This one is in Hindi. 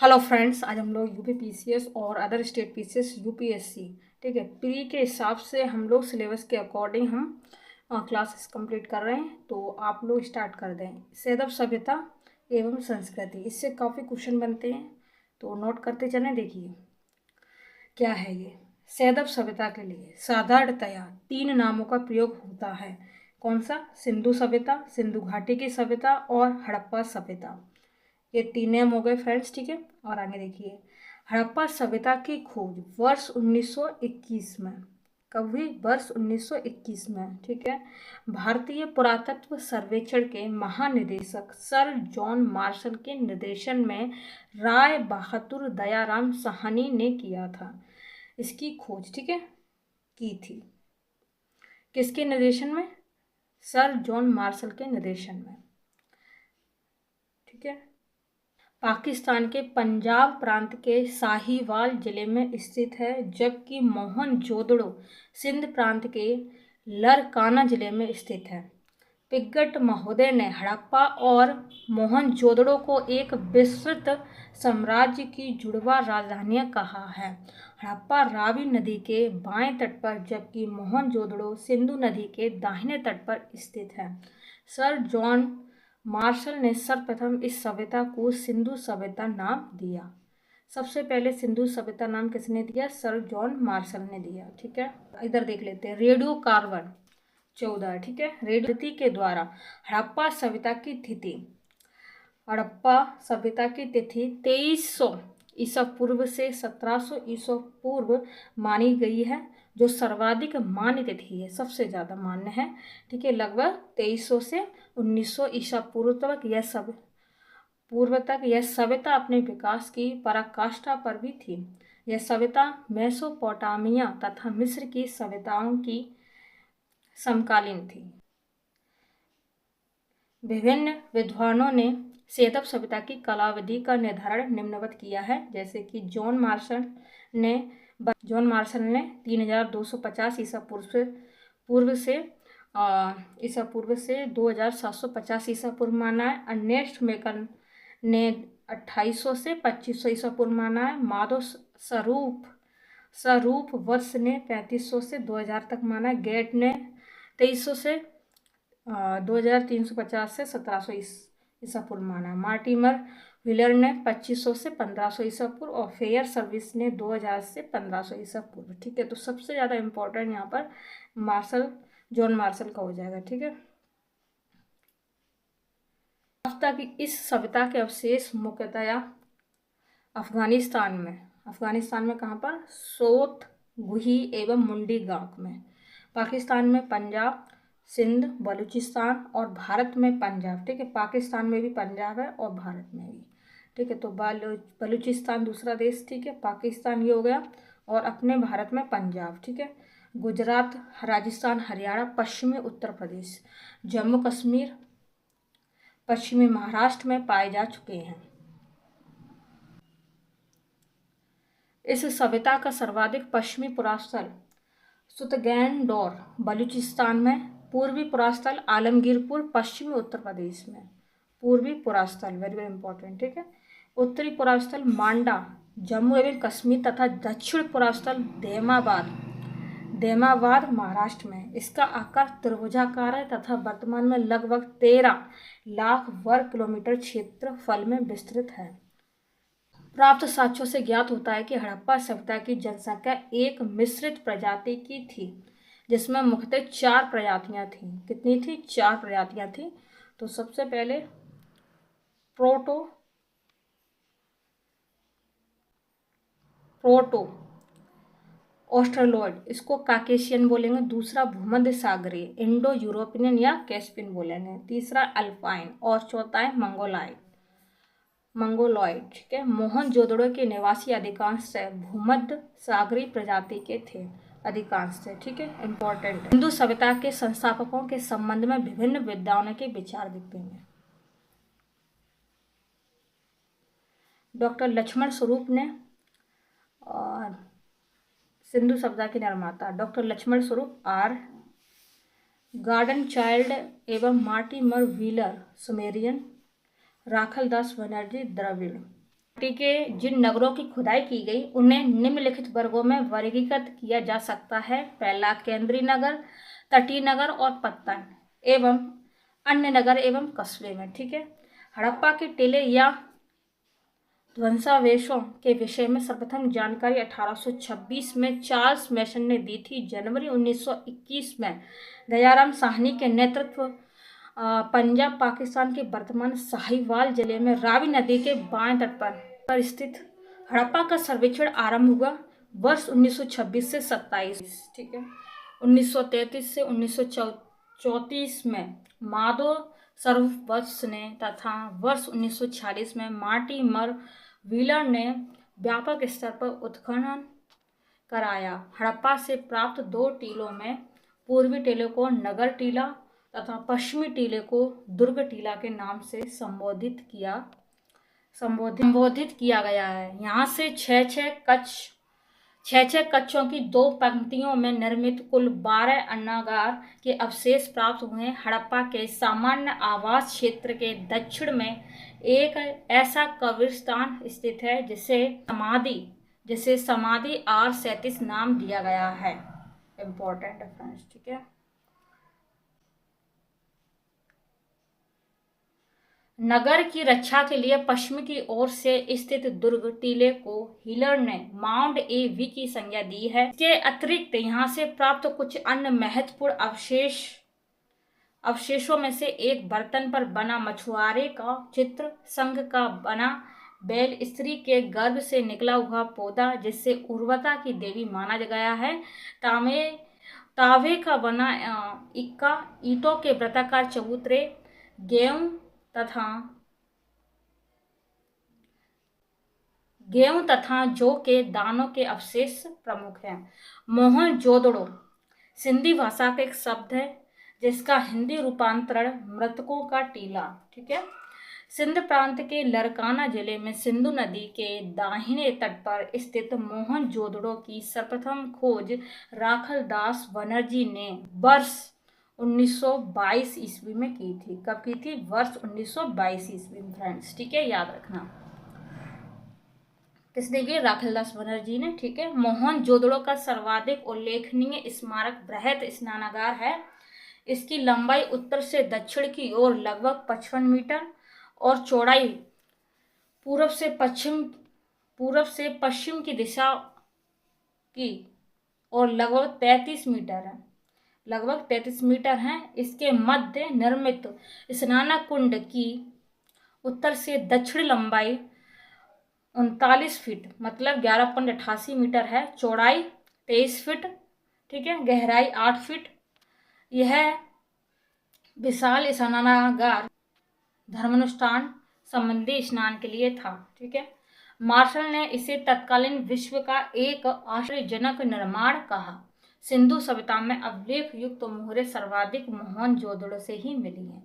हेलो फ्रेंड्स, आज हम लोग यूपी पीसीएस और अदर स्टेट पीसीएस यूपीएससी, ठीक है, प्री के हिसाब से हम लोग सिलेबस के अकॉर्डिंग हम क्लासेस कंप्लीट कर रहे हैं। तो आप लोग स्टार्ट कर दें। सैदव सभ्यता एवं संस्कृति, इससे काफ़ी क्वेश्चन बनते हैं, तो नोट करते चलें। देखिए क्या है ये। सैदव सभ्यता के लिए साधारणतया 3 नामों का प्रयोग होता है। कौन सा? सिंधु सभ्यता, सिंधु घाटी की सभ्यता और हड़प्पा सभ्यता। ये 3 नेम हो गए फ्रेंड्स, ठीक है। और आगे देखिए, हड़प्पा सभ्यता की खोज वर्ष 1921 में। कब हुई? वर्ष 1921 में, ठीक है। भारतीय पुरातत्व सर्वेक्षण के महानिदेशक सर जॉन मार्शल के निर्देशन में राय बहादुर दयाराम साहनी ने किया था इसकी खोज, ठीक है, की थी। किसके निर्देशन में? सर जॉन मार्शल के निर्देशन में, ठीक है। पाकिस्तान के पंजाब प्रांत के साहिवाल जिले में स्थित है, जबकि मोहनजोदड़ो सिंध प्रांत के लरकाना जिले में स्थित है। पिग्गट महोदय ने हड़प्पा और मोहनजोदड़ो को एक विस्तृत साम्राज्य की जुड़वा राजधानियां कहा है। हड़प्पा रावी नदी के बाएं तट पर, जबकि मोहनजोदड़ो सिंधु नदी के दाहिने तट पर स्थित है। सर जॉन मार्शल ने सर्वप्रथम इस सभ्यता को सिंधु सभ्यता नाम दिया। सबसे पहले सिंधु सभ्यता नाम किसने दिया? सर जॉन मार्शल ने दिया, ठीक है। इधर देख लेते हैं, रेडियो कार्बन 14, ठीक है। रेडियो के द्वारा हड़प्पा सभ्यता की तिथि, हड़प्पा सभ्यता की तिथि 2300 ईसा पूर्व से 1700 ईसा पूर्व मानी गई है, जो सर्वाधिक मान्य तिथि है, सबसे ज़्यादा मान्य है, ठीक है। लगभग 2300 से 1900 ईसा पूर्व तक यह सभ्यता अपने विकास की पराकाष्ठा पर भी थी। यह सभ्यता मेसोपोटामिया तथा मिस्र की सभ्यताओं की समकालीन थी। विभिन्न विद्वानों ने सैदव सभ्यता की कालावधि का निर्धारण निम्नवत किया है, जैसे कि जॉन मार्शल ने 3250 ईसा पूर्व से 2750 ईसा पूर्व माना है। अर्नेस्ट मेकन ने 2800 से 2500 ईसा पूर्व माना है। माधव स्वरूप वत्स ने 3500 से 2000 तक माना है। गेट ने 2300 से 2350 से 1700 ईसा पूर्व माना। मार्टिमर व्हीलर ने 2500 से 1500 ईसा पूर्व और फेयर सर्विस ने 2000 से 1500 ईसा पूर्व, ठीक है। तो सबसे ज़्यादा इम्पोर्टेंट यहाँ पर जॉन मार्शल का हो जाएगा, ठीक है। अब तक इस सभ्यता के अवशेष मुख्यतया अफगानिस्तान में कहाँ पर? सोत, गुही एवं मुंडी गांव में। पाकिस्तान में पंजाब, सिंध, बलूचिस्तान और भारत में पंजाब, ठीक है। पाकिस्तान में भी पंजाब है और भारत में भी, ठीक है। तो बलूचिस्तान दूसरा देश, ठीक है। पाकिस्तान ये हो गया, और अपने भारत में पंजाब, ठीक है। गुजरात, राजस्थान, हरियाणा, पश्चिमी उत्तर प्रदेश, जम्मू कश्मीर, पश्चिमी महाराष्ट्र में पाए जा चुके हैं। इस सभ्यता का सर्वाधिक पश्चिमी पुरास्थल सुतगैंडोर बलूचिस्तान में, पूर्वी पुरास्थल आलमगीरपुर पश्चिमी उत्तर प्रदेश में। पूर्वी पुरास्थल वेरी वेरी इंपॉर्टेंट, ठीक है। उत्तरी पुरास्थल मांडा जम्मू एवं कश्मीर तथा दक्षिण पुरास्थल देमाबाद महाराष्ट्र में। इसका आकार त्रिभुजाकार है तथा वर्तमान में लगभग 13 लाख वर्ग किलोमीटर क्षेत्रफल में विस्तृत है। प्राप्त साक्ष्यों से ज्ञात होता है कि हड़प्पा सभ्यता की जनसंख्या एक मिश्रित प्रजाति की थी, जिसमें मुख्यतः 4 प्रजातियां थीं। कितनी थी? 4 प्रजातियां थीं। तो सबसे पहले प्रोटो ऑस्ट्रेलोइड, इसको काकेशियन बोलेंगे। दूसरा भूमध्य सागरीय, इंडो यूरोपियन या कैस्पियन बोलेंगे। तीसरा अल्पाइन, और चौथा है मंगोलॉइड, ठीक है। मोहनजोदड़ो के निवासी अधिकांश भूमध्य सागरीय प्रजाति के थे, अधिकांश थे, ठीक है। इंपॉर्टेंट। हिंदू सभ्यता के संस्थापकों के संबंध में विभिन्न विद्वानों के विचार दिखते हैं। डॉक्टर लक्ष्मण स्वरूप ने, और सिंधु सभ्यता के निर्माता doctor Lakshman Swaroop, R Gordon Childe एवं Mortimer Wheeler Sumerian, Rakhaldas Banerjee Dravid, के जिन नगरों की खुदाई की गई उन्हें निम्नलिखित वर्गों में वर्गीकृत किया जा सकता है। पहला, केंद्रीय नगर, तटीय नगर और पत्तन एवं अन्य नगर एवं कस्बे में। ठीक है। हड़प्पा के टीले या ध्वंसावशेषों के विषय में सर्वप्रथम जानकारी 1826 में चार्ल्स मेसन ने दी थी। जनवरी 1921 में दयाराम साहनी के नेतृत्व पंजाब पाकिस्तान के वर्तमान साहिवाल जिले में रावी नदी के बाएं तट पर स्थित हड़प्पा का सर्वेक्षण आरंभ हुआ वर्ष 1926 से 27। ठीक है। 1933 से 1934 में माधो सर्ववत्स ने तथा वर्ष 1946 में मार्टिमर व्हीलर ने व्यापक स्तर पर उत्खनन कराया। हड़प्पा से प्राप्त 2 टीलों में पूर्वी टीले को नगर टीला तथा पश्चिमी टीले को दुर्ग टीला के नाम से संबोधित किया गया है। यहाँ से छह कच्छों की 2 पंक्तियों में निर्मित कुल 12 अन्नागार के अवशेष प्राप्त हुए। हड़प्पा के सामान्य आवास क्षेत्र के दक्षिण में एक ऐसा कब्रिस्तान स्थित है जिसे समाधि R37 नाम दिया गया है। Important reference. ठीक है। नगर की रक्षा के लिए पश्चिम की ओर से स्थित दुर्ग टीले को हीलर ने माउंट AV की संज्ञा दी है। इसके अतिरिक्त यहाँ से प्राप्त कुछ अन्य महत्वपूर्ण अवशेषों में से एक बर्तन पर बना मछुआरे का चित्र, संघ का बना बैल, स्त्री के गर्भ से निकला हुआ पौधा जिससे उर्वरता की देवी माना गया है, तावे का बना इक्का, ईंटों के वृत्ताकार चबूतरे, गेहूं तथा जौ के दानों के अवशेष प्रमुख हैं। मोहनजोदड़ो सिंधी भाषा का एक शब्द है जिसका हिंदी रूपांतरण मृतकों का टीला। ठीक है। सिंध प्रांत के लरकाना जिले में सिंधु नदी के दाहिने तट पर स्थित मोहनजोदड़ो की सर्वप्रथम खोज राखलदास बनर्जी ने वर्ष 1922 ईस्वी में की थी। कब की थी? वर्ष 1922 ईस्वी में फ्रेंड्स। ठीक है, याद रखना। किसने की? राखलदास बनर्जी ने। ठीक है। मोहनजोदड़ो का सर्वाधिक उल्लेखनीय स्मारक बृहत स्नानागार है। इसकी लंबाई उत्तर से दक्षिण की ओर लगभग 55 मीटर और चौड़ाई पूर्व से पश्चिम की दिशा की और लगभग 33 मीटर है। इसके मध्य निर्मित स्नान कुंड की उत्तर से दक्षिण लंबाई 39 फीट मतलब 11.88 मीटर है, चौड़ाई 23 फीट। ठीक है। गहराई 8 फीट। यह विशाल स्नानागार धर्मानुष्ठान संबंधी स्नान के लिए था। ठीक है। मार्शल ने इसे तत्कालीन विश्व का एक आश्चर्यजनक निर्माण कहा। सिंधु सभ्यता में अभिलेख युक्त मोहरें सर्वाधिक मोहनजोदड़ो से ही मिली हैं।